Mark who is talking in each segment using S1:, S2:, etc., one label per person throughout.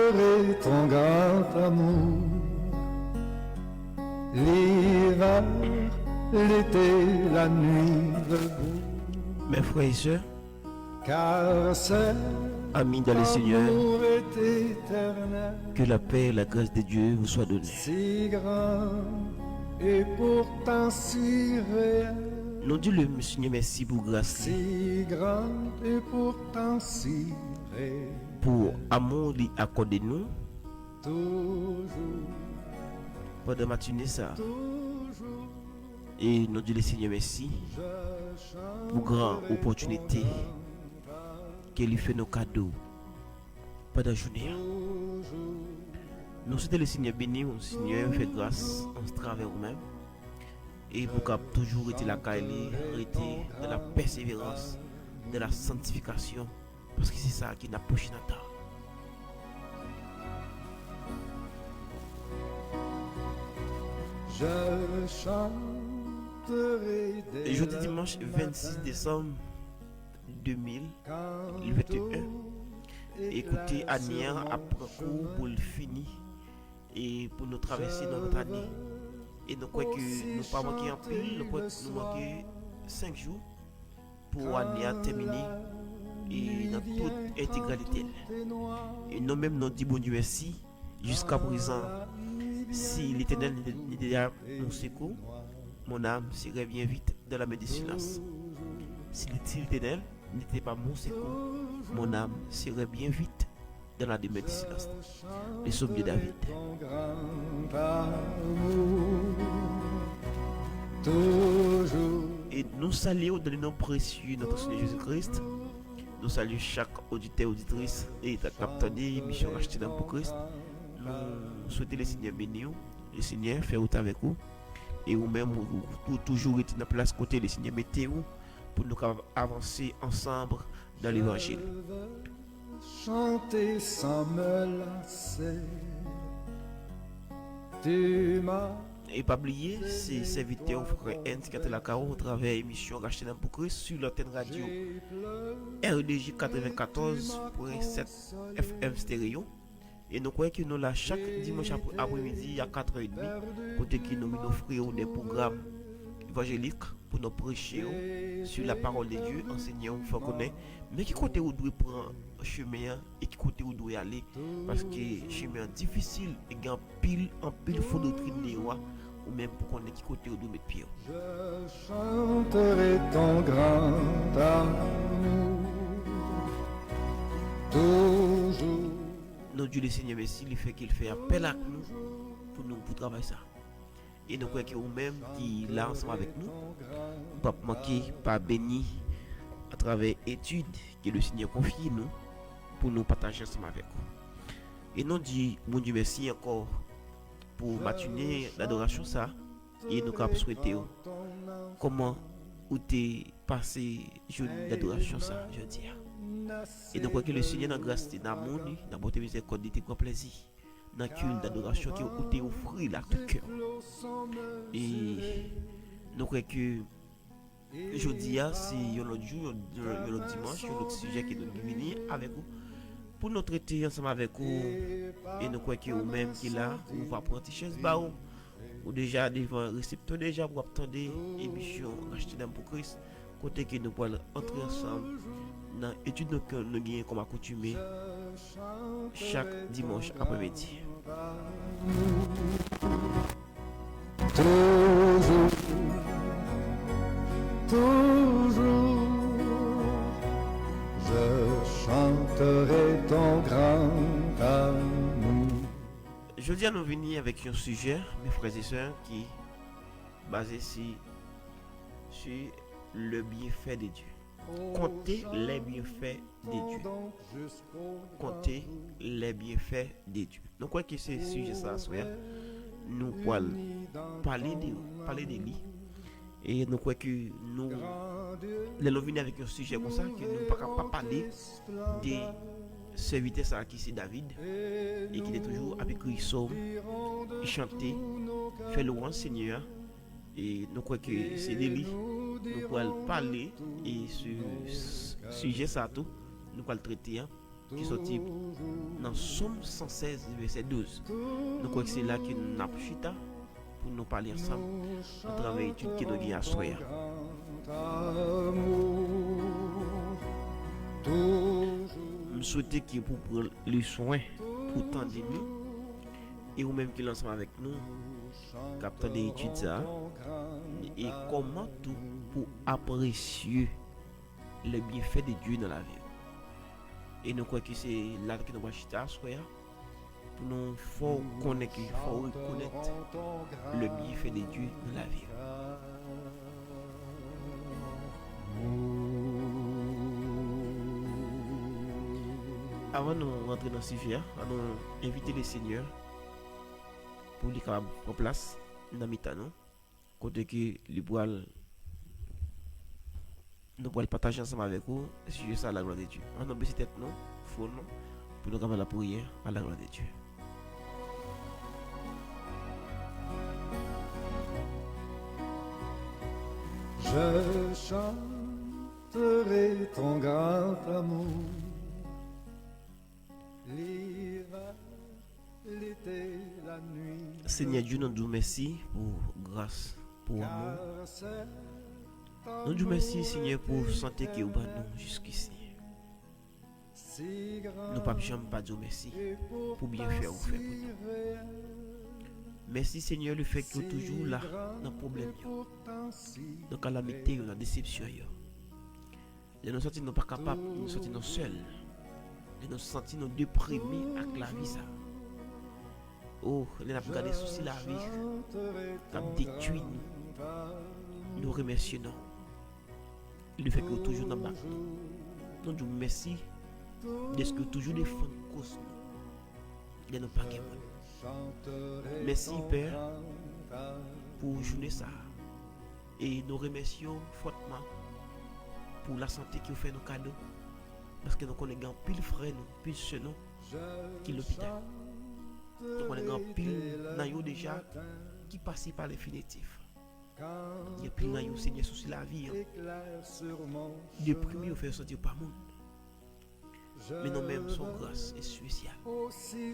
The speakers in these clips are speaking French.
S1: chanterai ton grand amour. L'hiver, l'été, la nuit, le jour.
S2: Mes frères et sœurs,
S1: Car c'est
S2: amis dans le Seigneur,
S1: l'amour est éternel,
S2: que la paix et la grâce de Dieu vous soient données.
S1: si grand et pourtant si réel,
S2: Nous disons le Seigneur merci pour grâce,
S1: si grand et pourtant si réel.
S2: pour amour lui accordé nous
S1: Toujours,
S2: pendant matinée ça.
S1: toujours,
S2: Et nous disons le Seigneur merci
S1: je chante
S2: pour grande opportunité qu'il lui fait nos cadeaux pendant la journée. Nous souhaitons le Seigneur béni, le Seigneur fait grâce en ce travers vous-même. Et pour qu'il toujours été la caille, été de la persévérance, de la sanctification. Parce que c'est ça qui n'a pas changé.
S1: je chanterai
S2: Et jeudi dimanche 26 décembre 2021, écoutez Ania après cours pour le finir et pour nous traverser dans notre année. Et nous croyons que nous pas manquer en pile, nous manquer 5 jours pour Ania terminer et dans toute intégralité. Et nous-mêmes nous disons bon Dieu merci jusqu'à présent. Si l'Éternel n'était pas mon secours, mon âme serait bien vite dans la main du silence. Si l'Éternel n'était pas mon secours, mon âme serait bien vite dans la demeure du silence. Les psaumes de David. Et nous saluons dans le nom précieux de notre Seigneur Jésus-Christ. Nous saluons chaque auditeur, auditrice et capteur de mission rachetée dans pour Christ. Nous souhaitons le Seigneur bénir, le Seigneur faire autant avec vous. Et vous-même, vous toujours être dans la place côté, le Seigneur mettez vous pour nous avancer ensemble dans l'évangile.
S1: Chanter sans me lasser, tu m'as.
S2: Et pas oublier, c'est serviteur frère N qui a la carreau au travers émission rachetée dans pour Christ sur l'antenne radio RDJ 94.7 FM stéréo. Et nous croyons que nous là chaque dimanche après-midi à 4h30, côté qui nous offrons des programmes évangéliques pour nous prêcher sur la parole de Dieu, enseigner aux faut connaître, mais qui côté où doit prendre chemin et qui côté où doit aller, parce que chemin difficile et il y a en pile faux doctrine des rois, ou même pour connaître qui côté où doit mettre pied.
S1: Je chanterai ton grand amour, toujours.
S2: Nous Dieu le Seigneur merci, il fait qu'il fait appel à nous pour travailler ça. Et nous croyons que vous-même qui est là ensemble avec nous, pas manquer, pas béni à travers études que le Seigneur confie nous pour nous partager ensemble avec vous. Et nous disons bon Dieu merci encore pour matinée l'adoration ça et nous avons souhaité comment vous t'es passé journée d'adoration ça je dis. Et nous croyons que le Seigneur dans grâce dans l'amour, dans la bonté miséricorde, il grand plaisir dans le culte d'adoration qui vous t'est offert là tout cœur. Et nous croyons que aujourd'hui c'est un autre jour, un autre dimanche, un autre sujet qui nous vient avec vous pour nous traiter ensemble avec vous. Et nous croyons que vous-même qui là, vous va prendre une chaise ou déjà devant le récepteur déjà pour attendre l'émission Racheté d'âme pour Christ, côté que nous pourrons entrer ensemble dans l'étude que nous gagnons comme accoutumé chaque dimanche après-midi.
S1: Toujours, toujours, je chanterai ton grand amour.
S2: Je dis à nous venir avec un sujet, mes frères et sœurs, qui est basé sur le bienfait de Dieu. Comptez les bienfaits de Dieu. Comptez les bienfaits de Dieu. Nous croyons que c'est sujet ça, nous pouvons parler de lui. Et nous croyons que nous venir avec un sujet comme ça, que nous ne pouvons pas parler de serviteur ça qui c'est David et qui est toujours avec lui psaume, il chantait, fait louange Seigneur. Et nous croyons que c'est de lui. Nous pouvons parler et ce sujet ça tout, nous pouvons le traiter qui est sorti dans Somme 116, verset 12. Nous croyons que c'est là que nous avons chita pour nous parler ensemble à travers l'étude que nous avons à soya. Je souhaite que pour prendre le soin pour tendre nous et ou même qui l'ensemble avec nous, captant des études ça et comment tout pour apprécier le bienfait de Dieu dans la vie. Et nous croyons que c'est là que nous allons chita soya. Nous faut connaître, il faut reconnaître le bienfait de Dieu dans la vie. Avant de rentrer dans le sujet, nous inviter le Seigneur pour lui prendre place dans le temps, côté que nous pourrons partager ensemble avec vous sur ça à la gloire de Dieu. On a baissé tête non, faut non, pour nous faire la prière à la gloire de Dieu.
S1: Je chanterai ton grand amour, l'hiver, l'été, la nuit.
S2: Seigneur Dieu, nous disons merci pour grâce, pour amour. Nous disons merci, Seigneur, pour santé qui est au bas nous jusqu'ici. Nous ne pouvons jamais pas dire merci pour bien faire ou faire pour nous. Merci Seigneur le fait que vous êtes toujours là dans le problème, dans la calamité, dans la déception. De nous sentir pas capables, de nous sentir seuls, de nous sentir déprimés avec la vie. Ça. Oh, nous avons regardé souci la vie, qui a détruit nous. Nous remercions le fait que vous êtes toujours dans le bac. Nous disons merci de ce que vous toujours défendre cause nous. De nous pas gagner. Merci Père pour journée ça. Et nous remercions fortement pour la santé qui vous fait nos cadeaux. Parce que nous connaissons pile frère, pile sœur qui est l'hôpital. Nous connaissons pile dans déjà qui passe par l'infinitif. Il y a pile dans Seigneur sur la vie. Déprimé, vous fait sortir par le monde. Mais nous-mêmes, son grâce est spéciale. Si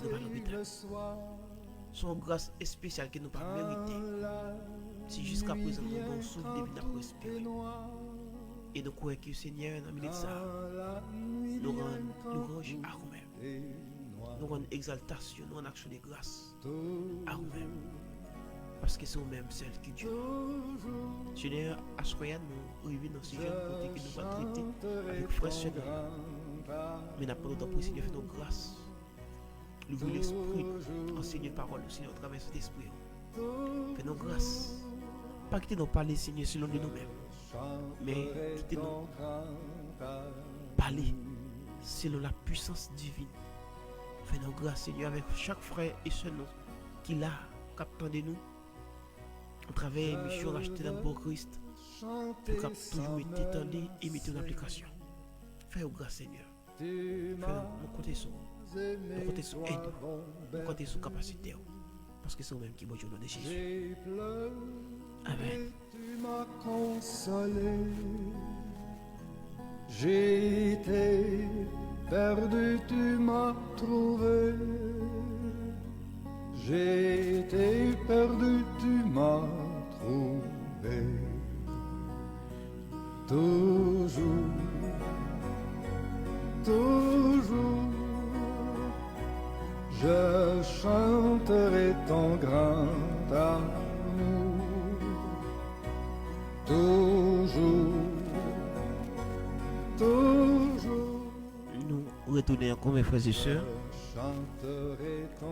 S2: nous pas l'hôpital, son grâce est spéciale que nous pas mérité. Si jusqu'à présent nous avons souffle depuis la respirer. Et nous croyons que le Seigneur, dans le milieu de ça, nous rend louange à nous-mêmes. Nous rend exaltation, nous rend action de grâce à nous-mêmes. Parce que c'est nous-mêmes celles qui Dieu. Seigneur, à ce moment nous arrivons dans ce jeune côté que nous allons traiter avec frère Seigneur. Mais n'a pas d'autre pour Seigneur, fait nos grâces. L'ouvre l'esprit, enseigne la parole, Seigneur, à travers cet esprit. Fais nos grâces. Pas quitter nos parler, Seigneur, selon de nous-mêmes. Mais quitter nos parler selon la puissance divine. Fais nos grâces, Seigneur, avec chaque frère et sœur qui l'a captant de nous. À travers l'émission Racheter dans le Christ. Pour qu'on toujours mettre étendu et mettre en application. Fais-nous grâce, Seigneur. Nous comptons sur aide, nous comptons sur capacité. Parce que c'est nous-mêmes qui bonjour de Jésus. Amen.
S1: Tu m'as consolé. J'ai été perdu, tu m'as trouvé. J'ai été perdu, tu m'as trouvé. Toujours. Toujours, je chanterai ton grand amour. Toujours, toujours.
S2: Nous retournons encore mes frères et sœurs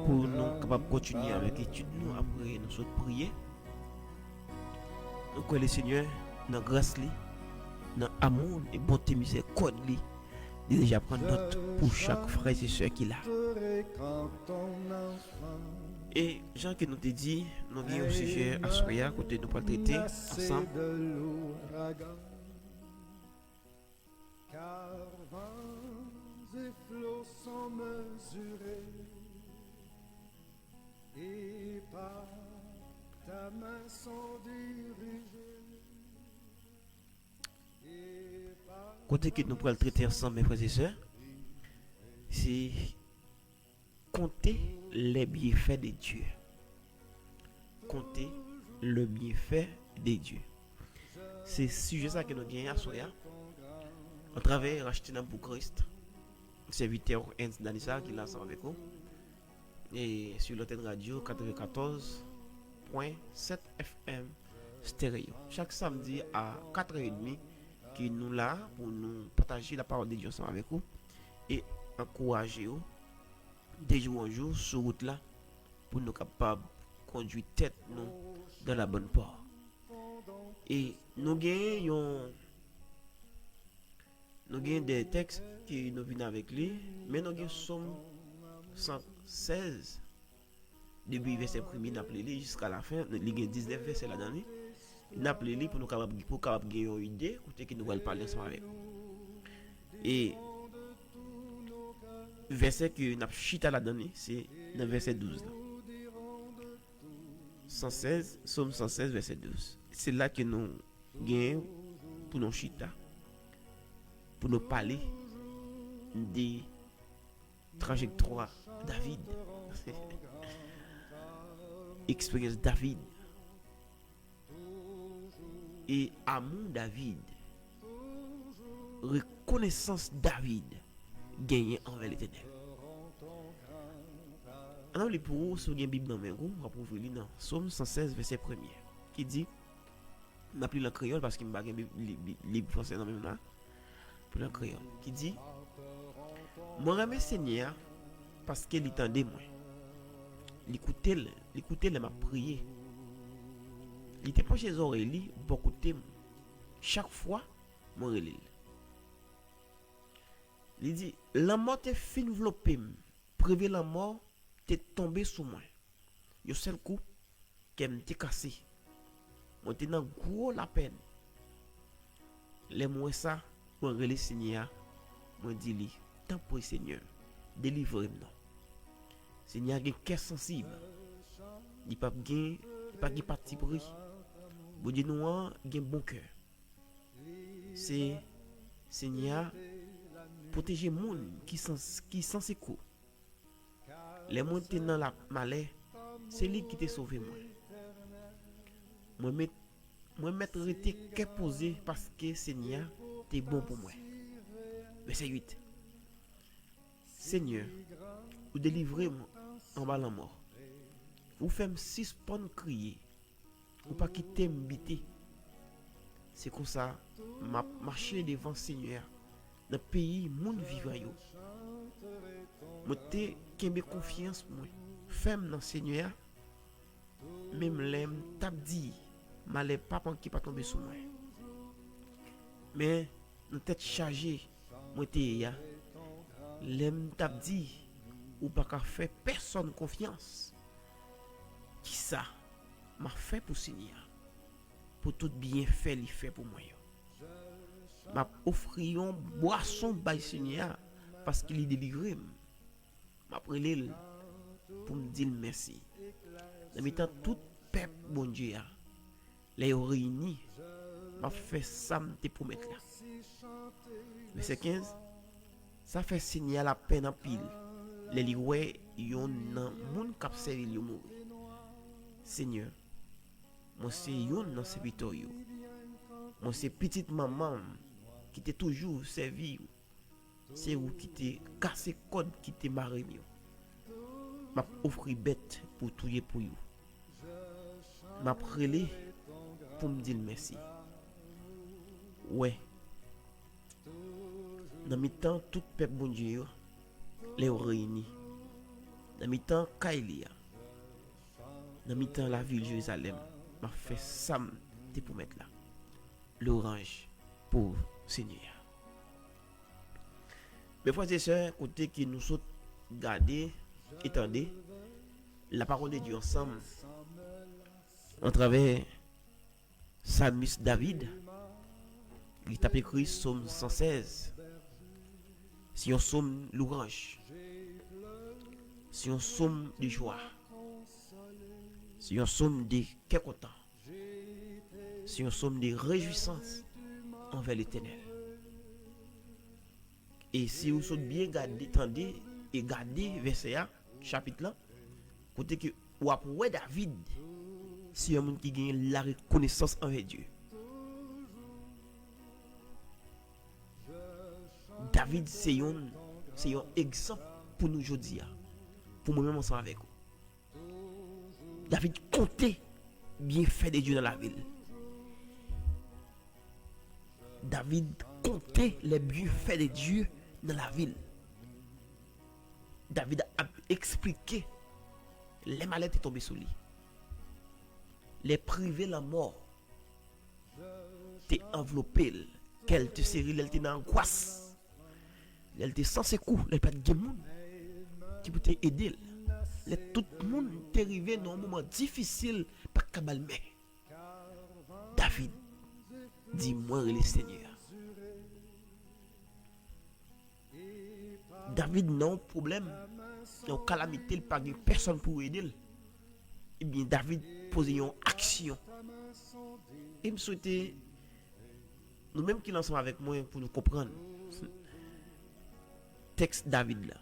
S2: pour nous capables de continuer avec l'étude nous après nous autres prier. Nous croyons le Seigneur dans grâce dans amour et bonté miséricorde déjà prendre note pour chaque frère et soeur qui l'a. Et Jean que nous te dit, nous avons un sujet à soya côté nous pas traiter ensemble.
S1: Car vents et flots sont mesurés et par ta main sont dirigés.
S2: Côté que nous pourrons le traiter ensemble, mes frères et sœurs, c'est compter les bienfaits de Dieu. Compter le bienfait de Dieu. C'est sujet ça que nous gagnons à soya. À travers racheter pour Christ. Serviteur Hans Danissa qui l'a ensemble avec vous. Et sur l'antenne radio 94.7 FM stéréo. Chaque samedi à 4h30 qui nous là pour nous partager la parole de Dieu ensemble avec vous et encourager vous de jour en jour sur route là pour nous capables conduire tête nous dans la bonne voie. Et nous gagnons des textes qui nous viennent avec lui, mais nous gagnons Somme 116 depuis verset 1er n'a appelé jusqu'à la fin, il y a 19 versets là-dedans. Il n'a appelé pour nous capable gagner une idée côté que nous allons parler ensemble avec. Et verset que n'a chita là-dedans, c'est dans verset 12 là. 116, Somme 116 verset 12. C'est là que nous gagnons pour nous chita, pour nous parler des trajectoires David. Expérience David et amour David, reconnaissance David gagné envers l'Éternel. On a pour vous sur une Bible dans mes roues, on va pouvoir lire dans Somme 116 verset 1er qui dit, on a pris le créole parce qu'il m'a pas livre français dans même là, pour le créole qui dit, moi remercie Seigneur parce qu'il entendait moi. L'écouter m'a prié. Il était pas chez les oreilles, beaucoup de chaque fois, mon relève. Il dit, la mort est fin enveloppée, prévu la mort t'est tombé sous moi. Yo seul coup, qu'elle m'était cassé. Moi t'es dans gros la peine. Les mots ça, moi relève Seigneur, moi dis lui, tant pour Seigneur, délivre-moi. Seigneur a un cœur sensible. Il pas gain parti pris. Bon Dieu nous a un bon cœur. C'est Seigneur protéger monde qui sans secours. Les monde qui dans la malheur, c'est lui qui t'a sauvé moi. Moi mettre rester que posé parce que Seigneur t'es bon pour moi. Verset 8. Seigneur, vous délivrez-moi en bas la mort. Vous faites 6 ponts crier. Vous pas quitter m'biter. C'est comme ça, m'a marché devant Seigneur. Dans le pays, monde vivant yo. Moi te kembe confiance moi. Femme dans Seigneur. Même l'aime t'a dit, malais pas qui pas tomber sur moi. Mais notre tête chargée, moi te ya. L'aime t'a dit ou pas qu'à faire personne confiance. Qui ça m'a fait pour Seigneur. Pour tout bien fait, il fait pour moi. M'a offrir une boisson by Seigneur parce qu'il est délivré. M'a prié pour me dire merci. En mettant tout peuple bon Dieu les réunis m'a fait ça me te promettre là. Verset 15. Ça fait signer la peine en pile. Les liwè yon nan moun kap servi yo mourir. Seigneur, moi c'est yon nan serviteur yo. Moi c'est petite maman qui t'a toujours servi. C'est vous qui t'ai cassé code qui t'ai maré yo. M'a offri bête pour touyer pour yo. M'a prélé pour me dire merci. Ouais. Dans mi temps tout peuple bon Dieu les réunis. Dans mi temps Kailia. Dans mi temps la ville Jérusalem m'a fait ça pour mettre là. L'orange pour Seigneur. Mes frères et sœurs, côté qui nous sont gardés, étendez la parole de Dieu ensemble en travers Psalmiste David. Il t'a écrit Psaume 116. Si on somme l'orange, si on somme de joie, si on somme de content, si on somme de réjouissance envers l'Éternel. Et si vous sautez bien garder, tendez et gardez verset 1, chapitre là, côté que ou après David, c'est un monde qui gagne la reconnaissance envers Dieu. David, c'est un exemple pour nous aujourd'hui, pour moi-même ensemble avec vous. David comptait bien fait de Dieu dans la ville. David comptait les bienfaits de Dieu dans la ville. David a expliqué les maladies tombées sur lui. Les privés la mort. T'es enveloppé. Qu'elle te série, elle t'est dans angoisse. Elle t'est sans ses coups. Elle pas de monde qui peut t'aider. Tout le monde est arrivé dans un moment difficile. Pas de calmer. David dit moi le Seigneur. David n'a pas de problème. Il y a une calamité, il n'y a pas de personne pour aider. Eh bien, David pose une action. Et me souhaitais, nous-mêmes qui l'ensemble avec moi pour nous comprendre. Texte David là.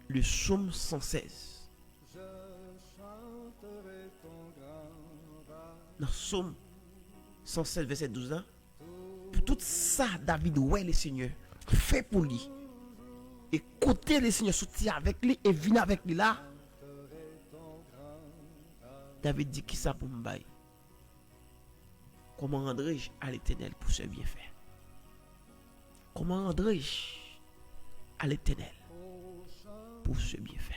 S2: Le psaume 116. Dans le psaume 116, verset 12 ans. Pour tout ça, David, ouais, le Seigneur, fait pour lui. Écoutez le Seigneur, soutien avec lui et venez avec lui là. David dit qui ça pour me bailler? Comment rendrai-je à l'Éternel pour ce bienfait? Comment rendrai-je à l'Éternel pour ce bienfait?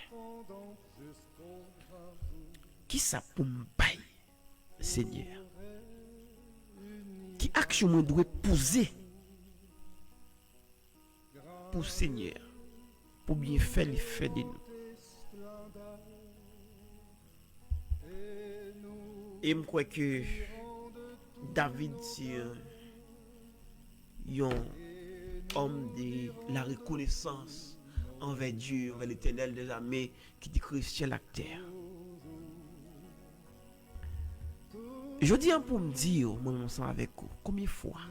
S2: Qui ça pour me bailler, Seigneur? Qui action me doit poser pour Seigneur, pour bien faire les faits de nous? Et je crois que David, c'est un homme de la reconnaissance envers Dieu, envers l'Éternel des armées, qui dit chrétien la terre. Je dis pour me dire, moi, ensemble avec vous, combien de fois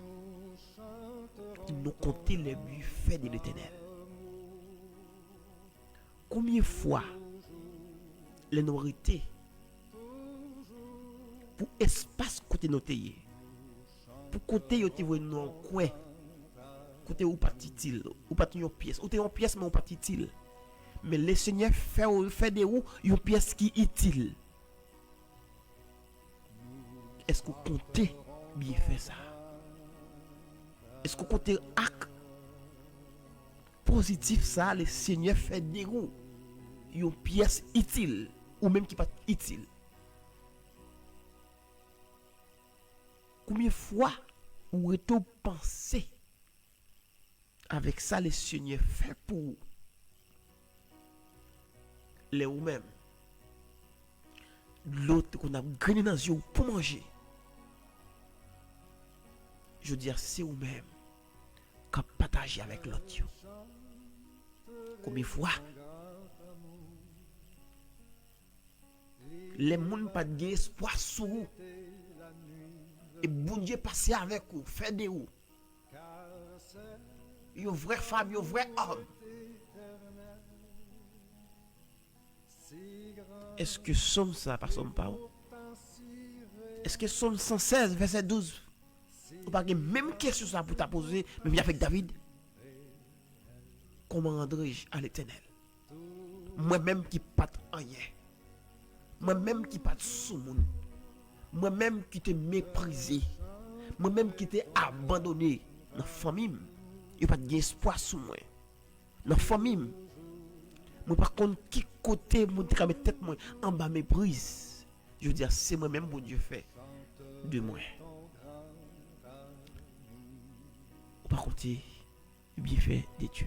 S2: nous comptons les bienfaits de l'Éternel? Combien de fois les nourrités pour espace côté noté, pour côté yo te voit non coin, côté ou pas titil, ou pas une pièce, ou te une pièce mais ou pas titil. Mais le Seigneur fait de ou une pièce qui utile. Est-ce que vous comptez bien faire ça? Est-ce que vous comptez acte positif ça, le Seigneur fait de ou une pièce utile ou même qui pas utile? Combien de fois vous êtes pensé avec ça le Seigneur fait pour les ou même l'autre qu'on a gagné dans les yeux pour manger? Je veux dire, c'est ou même qu'on partage avec l'autre. Combien de fois les gens n'ont pas d'espoir sur vous? Et bon Dieu passe avec vous, fait de vous. Une vraie femme, une vraie homme. Est-ce que somme ça par son parole? Est-ce que somme 116, verset 12? Ou pas même question ça pour t'a poser, même avec David? Comment rendrai-je à l'Éternel? Moi-même qui pas rien. Moi-même qui pas sous monde. Moi-même qui t'ai méprisé, moi-même qui t'ai abandonné dans la famille, il n'y a pas d'espoir sur moi. Dans la famille, moi par contre, qui côté mon tête moi en bas méprise, je veux dire, c'est moi-même que Dieu fait de moi. Par contre, bien fait de Dieu.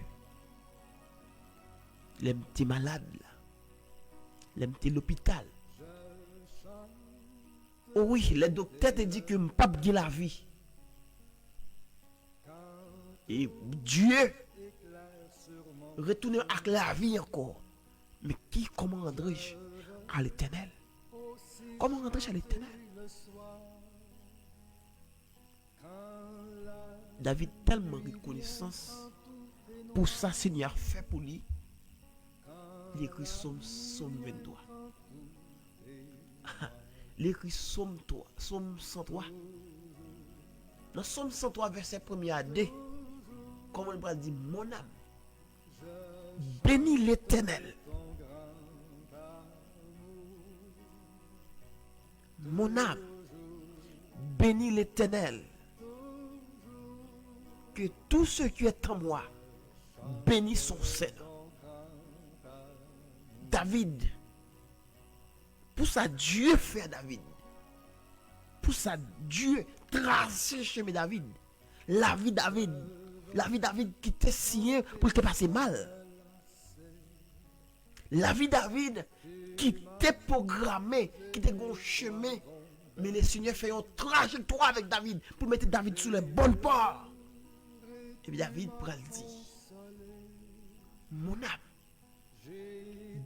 S2: Les petits malades, les petits l'hôpital. Oh oui, les docteurs te disent que je ne peux pas gagner la vie. Et Dieu retourne avec la vie encore. Mais comment rendrai-je à l'Éternel? Comment rendrai-je à l'Éternel? David tellement reconnaissance Pour ça, Seigneur fait pour lui. Il écrit Somme 23. Il écrit Somme 103. Dans Somme 103, verset 1er à 2, comment il va dire, mon âme, bénis l'Éternel. Mon âme, bénis l'Éternel. Que tout ce qui est en moi bénisse son Seigneur. David, pour ça Dieu fait David. Pour ça Dieu trace le chemin David. La vie David qui t'est signé pour te passer mal. La vie David qui t'est programmé, qui t'est un chemin. Mais le Seigneur fait une trajectoire avec David pour mettre David sur le bon port. Et puis David prend le dit, mon âme,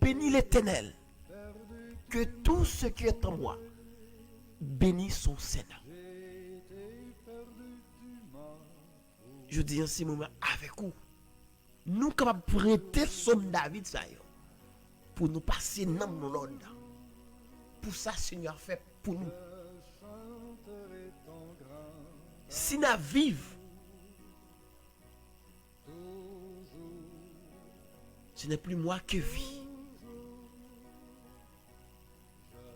S2: bénis l'Éternel, que tout ce qui est en moi bénisse son Seigneur. Je dis en ce moment avec vous, nous capables de prêter somme David ça pour nous passer dans nos ordres. Pour ça, Seigneur fait pour nous. Si nous vivons, ce n'est plus moi qui vis.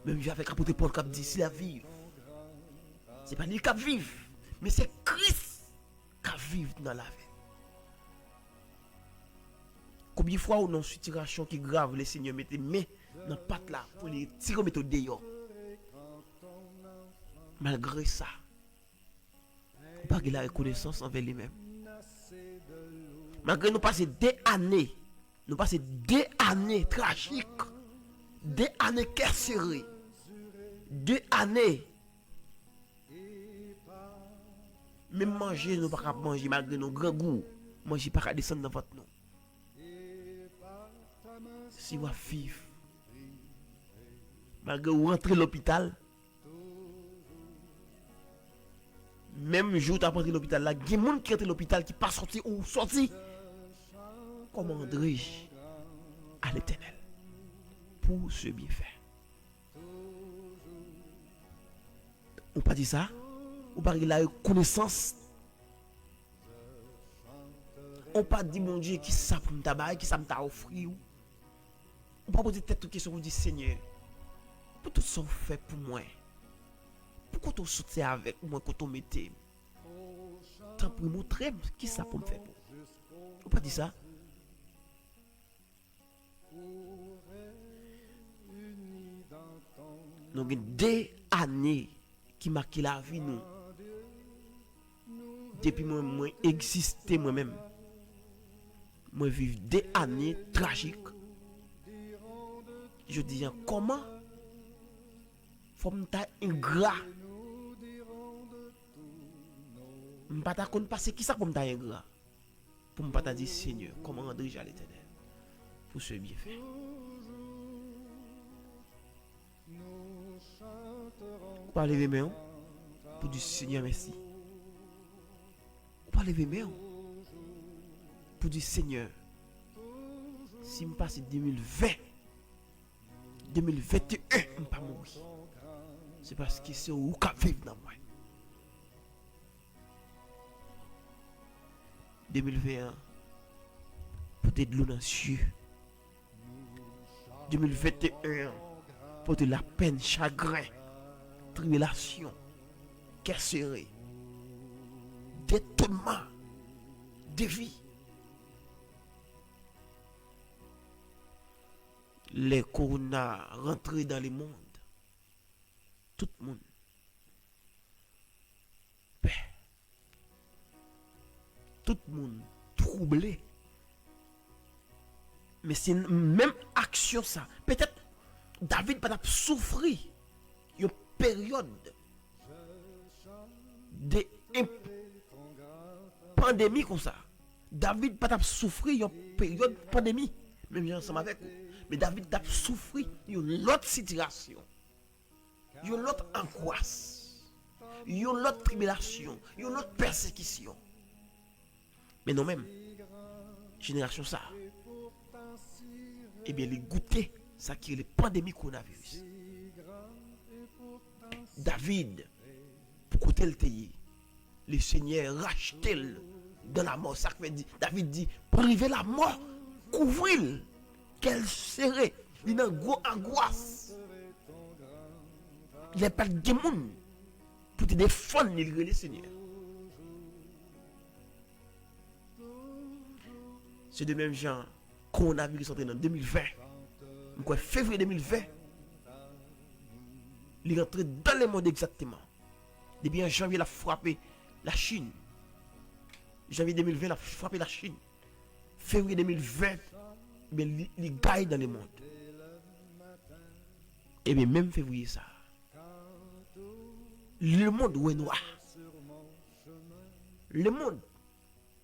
S2: Même avec apôtre Paul qui dit si la vive. Ce n'est pas lui qui vive, mais c'est Christ qui vit dans la vie. Combien de fois ou dans une situation qui est grave, le Seigneur mettait main dans la patte là pour les tirer mettre dehors. Malgré ça, on pas la reconnaissance envers lui-même. Malgré nous passer des années tragiques, des années carcérées, des années. Même manger, nous ne pouvons pas manger malgré nos grands goûts. Manger pas descendre dans votre nom. Si vous vivez, malgré vous rentrez à l'hôpital, même jour où tu as rentré à l'hôpital, il y a des gens qui rentrent à l'hôpital qui ne sont pas sortis ou sortis. Comment André à l'Éternel pour ce bienfait. On pas dit ça, on pas la reconnaissance. On pas dit mon Dieu qui ça pour me tabac, qui ça me t'a offert. On pas poser tête aux questions, on dit Seigneur, pour tout ça fait pour moi. Pourquoi tu sortais avec moi quand on mettait tant pour montrer qui ça pour me faire. On pas dit ça. Nous avons des années qui marquent la vie nous. Depuis moi exister moi-même. Moi vivre des années tragiques. Je dis comment faut me ta ingrat. Je pas ta passer qui ça pour me ta ingrat. Pour me pas ta dire Seigneur, comment rendre-je à l'Éternel pour ce bienfait. On peut lever mes mains pour dire Seigneur merci. On peut lever mes mains pour dire Seigneur, si je passe 2020, 2021, je ne vais pas mourir. C'est parce que c'est où qui vivre dans moi. 2021, peut-être de l'eau dans les yeux. 2021, peut-être la peine, chagrin, tribulation, carcéré, détournement, défi. Les corona rentrés dans le monde. Tout le monde. Paix. Tout le monde troublé. Mais c'est même action ça. Peut-être David pas souffrir une période de pandémie comme ça. David pas souffrir une période de pandémie. Même ensemble avec vous. Mais David a souffert d'une autre situation, d'une autre angoisse, d'une autre tribulation, d'une autre persécution. Mais non même, génération ça, eh bien, les goûter ça qui est la pandémie coronavirus. David, pour côté le pays, le Seigneur racheté dans la mort. Ça fait dit, David dit, priver la mort, couvrir, qu'elle serait, il a une grosse angoisse. Il n'y a pas de monde pour te défendre le Seigneur. C'est de même genre, coronavirus entré en 2020. En février 2020, il est rentré dans le monde exactement. Depuis en janvier, il a frappé la Chine. Janvier 2020, il a frappé la Chine. Février 2020, il gagne dans le monde. Et bien même février ça. Le monde est noir. Le monde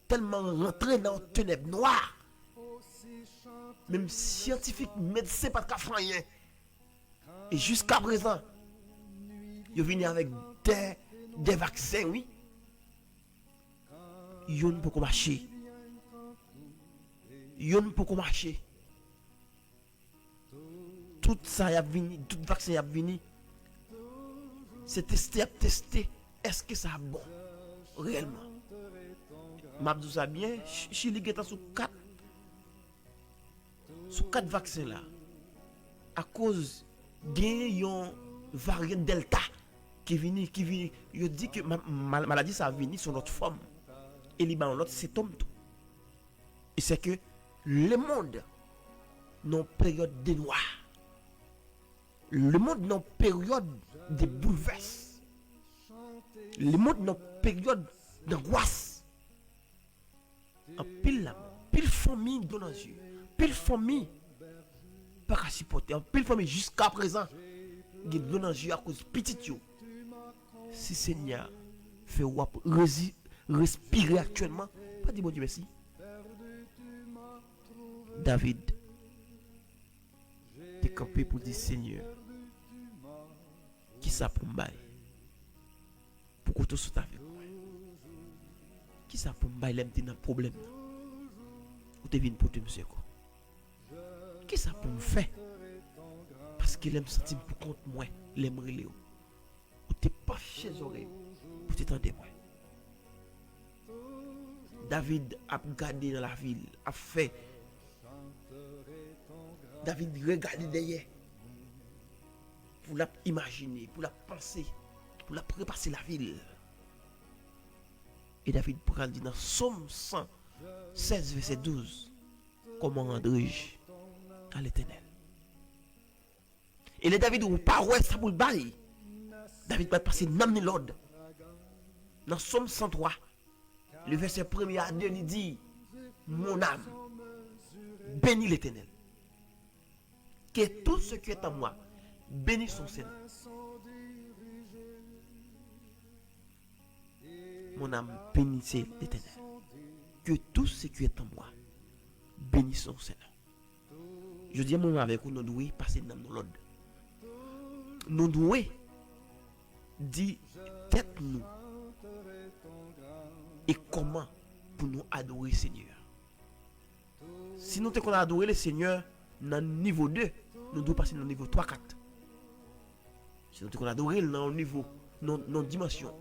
S2: tellement rentré dans une ténèbres noires. Même scientifique, médecin, pas de rien. Et jusqu'à présent, ils viennent avec des vaccins, oui. Ils ne peuvent pas marcher. Ils ne peuvent pas marcher. Tout ça y a venu, tout vaccin y a venu. C'est testé. Est-ce que ça a bon? Réellement. Mabdou ça bien, Chili est sous 4 vaccins là. À cause d'un variant Delta qui vient, il dit que maladie ça a venu sur notre forme. Et il y a l'autre symptôme tout. Et c'est que le monde non période de noir. Le monde non période de bouleverse. Le monde non période d'angoisse. En pile famille dans les yeux. Pile famille pas qu'à supporter. En pile famille jusqu'à présent qui dans les yeux à cause petit yo. Si Seigneur fait respirer actuellement, pas dire bon Dieu merci. David t'es campé pour dire Seigneur qui ça pour me bailler pour que tout soit avec moi qui ça pour me bailler l'aime dans problème ou te vient pour te monsieur quoi qui ça pour me faire parce qu'il aime sentir pour compte moi l'aime relé ou t'es pas chez oreille pour t'étendre moi. David a gardé dans la ville a fait David regarde derrière pour la imaginer, pour la penser, pour la préparer la ville. Et David prend dit dans Somme 116 verset 12 comment rendrai-je à l'Éternel. Et les David ou pas ouais ça pour le bail. David va passer n'amener l'ordre. Dans Somme 103 le verset 1er à 2 il dit mon âme bénis l'Éternel. Que tout ce qui est en moi bénisse son Seigneur. Mon âme bénisse l'Éternel. Que tout ce qui est en moi bénisse son Seigneur. Je dis à moi avec vous, nous devons passer dans l'ordre. Nous devons dire tête nous et comment pour nous adorer le Seigneur. Si nous devons adorer le Seigneur dans le niveau 2, nous devons passer dans le niveau 3-4. Si nous devons adorer dans le niveau, dans dimension.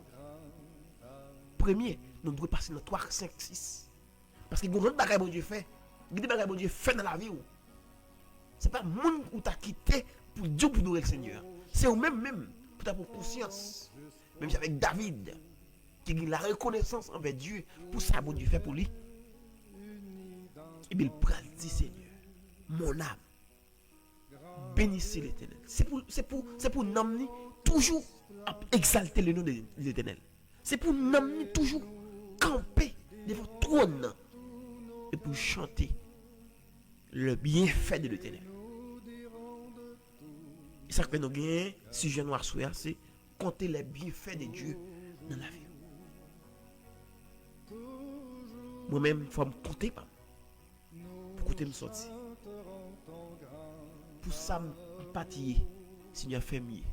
S2: Premier, nous devons passer dans 3, 5, 6. Parce que nous avons des choses que Dieu fait. Des choses que Dieu fait dans la vie. Ce n'est pas le monde qui t'a quitté pour Dieu pour adorer le Seigneur. C'est vous-même pour ta conscience. Même avec David, qui a la reconnaissance envers Dieu pour ça que Dieu fait pour lui. Et bien il prend dit Seigneur, mon âme, bénissez l'Éternel. C'est pour nous toujours exalter le nom de l'Éternel. C'est pour nous toujours camper devant le trône et pour chanter le bienfait de l'Éternel. Et ça que nous gagnons, si je noir soir, c'est compter les bienfaits de Dieu dans la vie. Moi-même, il faut me compter pas. Pour côté me sortir. Pour ça me pâtir, Seigneur fait mieux.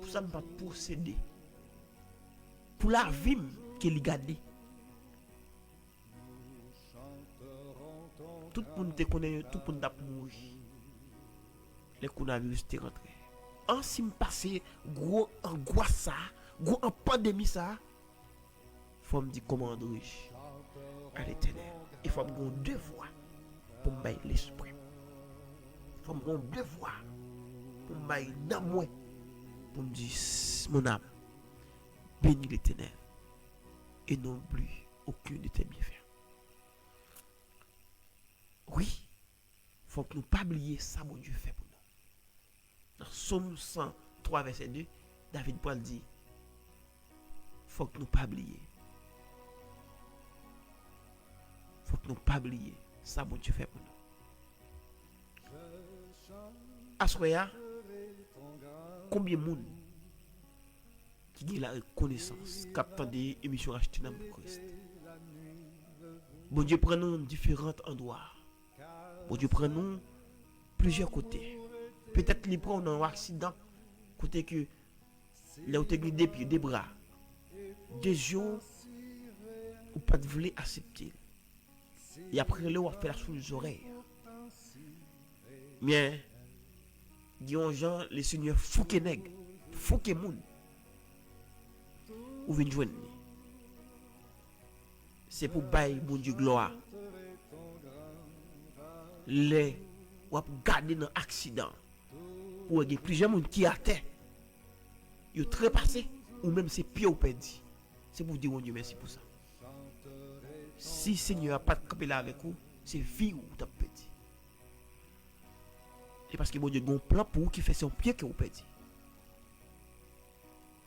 S2: Pour ça me pas posséder. Pour la vie qu'il garde. tout le monde te connaît, tout le monde a mouru. Le coronavirus t'est rentré. En si me passer gros angoisse ça, gros en pandémie ça, faut me dire comment dois-je à l'éternel. Il faut me avoir deux voix pour me bailler l'esprit. Il faut me avoir deux voix pour me bailler dans moi, pour me dire mon âme, bénis l'éternel et non plus aucun de tes bienfaits. Oui, il faut que nous ne pas oublier ça, mon Dieu fait pour nous. Dans Somme 103, verset 2, David Paul dit, il faut que nous ne pas oublier. Il faut que nous ne pas oublier ça, mon Dieu fait pour nous. Assoya, combien de monde qui a la reconnaissance, captant des émissions achetées dans le Christ. Bon Dieu prend nous différents endroits. Bon Dieu prend nous plusieurs côtés. Peut-être qu'il prend un accident, côté que là où tu as des pieds, des bras, des yeux, ou pas de voler accepter. Et après, là, on va faire sous les oreilles. Mais, disons, gens, les seigneurs fouquet nègres, fouquet moun, ou viennent joindre. C'est pour bailler mon Dieu gloire. Les ou garder dans accident ou il y a plusieurs monde qui a terre yo trépassé ou même c'est pieds ou perdu. C'est pour dire mon Dieu merci pour ça. Si Seigneur a pas de camper là avec vous, c'est vie ou t'as perdu. Et parce que mon Dieu a un plan pour vous qui fait son pied que vous perdu.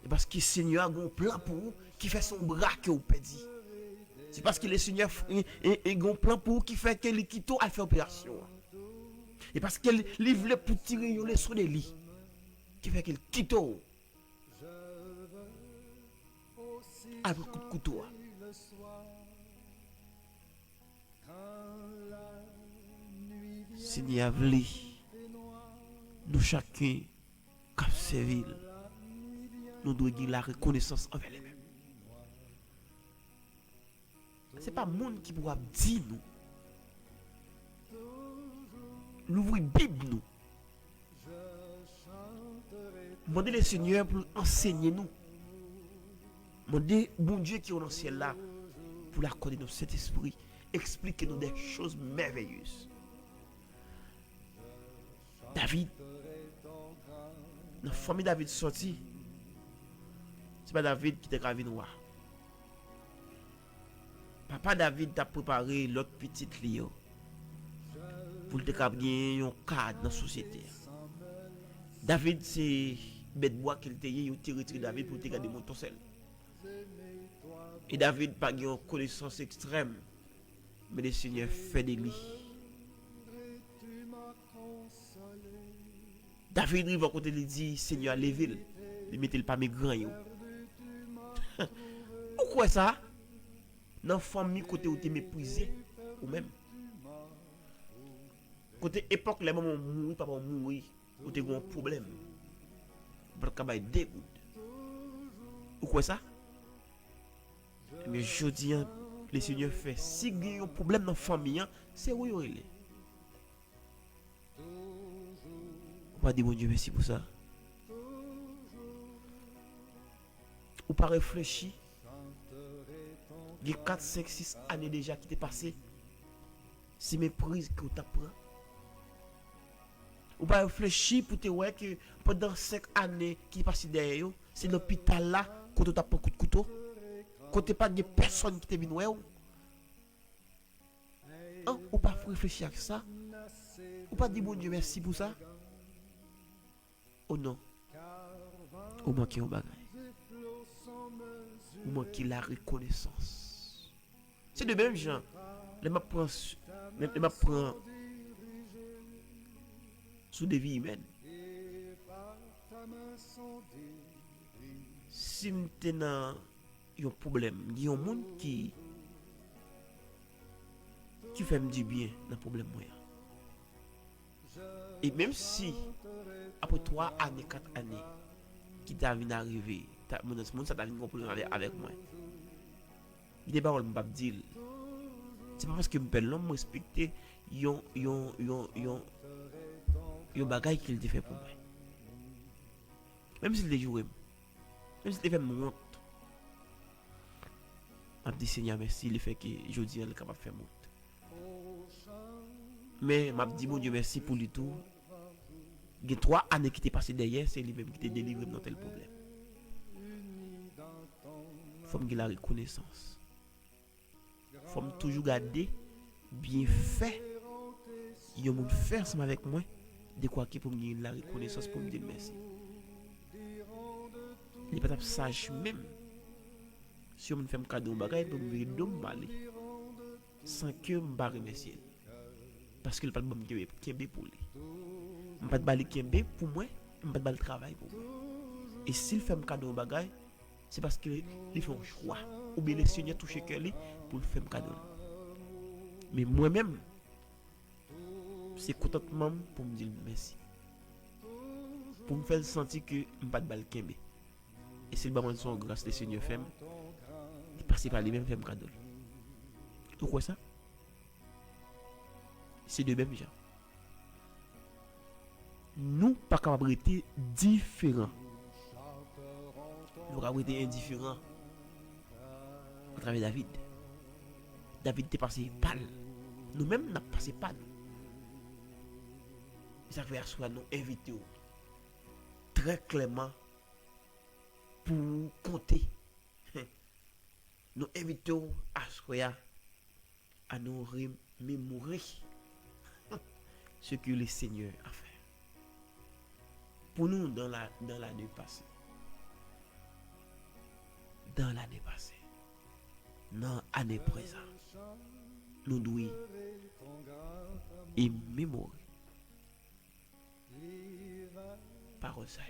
S2: Et parce que Seigneur a un plan pour vous qui fait son bras que vous perdu. C'est parce que le Seigneur a un plan pour vous qui fait que les quitte à faire opération. Et parce qu'il voulait pour tirer les sous des lits. Qui fait qu'il quitte avec coup de couteau. Seigneur a voulu nous chacun cap servir. Nous devons gagner la reconnaissance envers les mêmes. Ce n'est pas le monde qui pourra dire nous. L'ouvrir Bible nous. Demandez le Seigneur pour enseigner nous. Demandez bon Dieu qui est dans le ciel là pour l'accorder dans cet esprit. Expliquez nous des choses merveilleuses. David, dans la famille David sorti, c'est pas David qui était gravé noir. Papa David t'a préparé l'autre petite Léo pour te gagner un cadre dans la société. David c'est bête bois qu'il te y a retiré David pour te garder mon torsel. Et David pas une connaissance extrême, mais le Seigneur fait de lui. David arrive à côté lui dit Seigneur lève-le, il mettez pas mes grands yo. Pourquoi ça? Dans la famille côté où tu es méprisé ou même côté époque les mamans mourir papa mourir ou tu as un problème pour que dégoût. Pourquoi ça? Mais je dis le Seigneur fait si il y a un problème dans la famille c'est où il est. On va dire mon Dieu merci pour ça. Ou pas réfléchir. Il y a 4, 5, 6 années déjà qui t'est passé. C'est méprise que tu apprends. Ou pas réfléchir pour te voir que pendant 5 années qui est passé derrière, c'est l'hôpital là que tu as pris un coup de couteau. Que tu n'as pas de personne qui t'est venu voir. Ou pas réfléchir à ça. Ou pas dire bon Dieu merci pour ça. Oh non. Ou manquer un bagage. Ou manquer la reconnaissance. C'est de même gens. Les m'apprend sous des vies humaines. Si m'te dans un problème, il y a un monde qui fait me dire bien dans le problème moi. Et même si après 3 années, 4 années, qui t'a vu arriver, mon ça t'a vu comprendre avec moi. Il débat on m'a dit c'est pas parce que me l'homme respecter yon bagay qu'il te fait pour moi. Même s'il te joué, même s'il te fait honte. Je dis Seigneur merci, le fait que je dis elle est capable de faire honte. Mais je dis mon Dieu merci pour lui tout. Il y a 3 années qui t'est passé derrière, c'est lui-même qui t'a délivré dans tel problème. Il faut que la reconnaissance. Il faut toujours garder bien fait. Il y a un monde faire ensemble avec moi. De quoi pour me dire la reconnaissance pour me dire merci. Il n'est pas sage même. Si on me fait un cadeau, bagay pour me dire mal sans que je me remercie. Parce que le pas de bon kembe pour lui. Je ne pas de bali kembe pour moi, je ne pas de bali travail pour moi. Et s'il fait un cadeau bagay, c'est parce qu'il fait un choix. Ou bien le Seigneur touche cœur pour le faire un cadeau. Mais moi-même, c'est contentement pour me dire merci. Pour me faire sentir que je ne pas de bali kembe. Et c'est le moment de son grâce, le Seigneur fait. Il passe par lui-même faire un cadeau. Pourquoi ça? C'est de même genre. Nous pas capables d'être différents. Nous avons été indifférents à travers David. David était passé pâle. Nous-mêmes nous avons passé pâle. Ça fait à nous inviter très clairement pour compter. Nous invitons à nous remémorer ce que le Seigneur a fait pour nous dans l'année passée. Dans l'année passée. Dans l'année présente. Nous devons mémorer parole ça.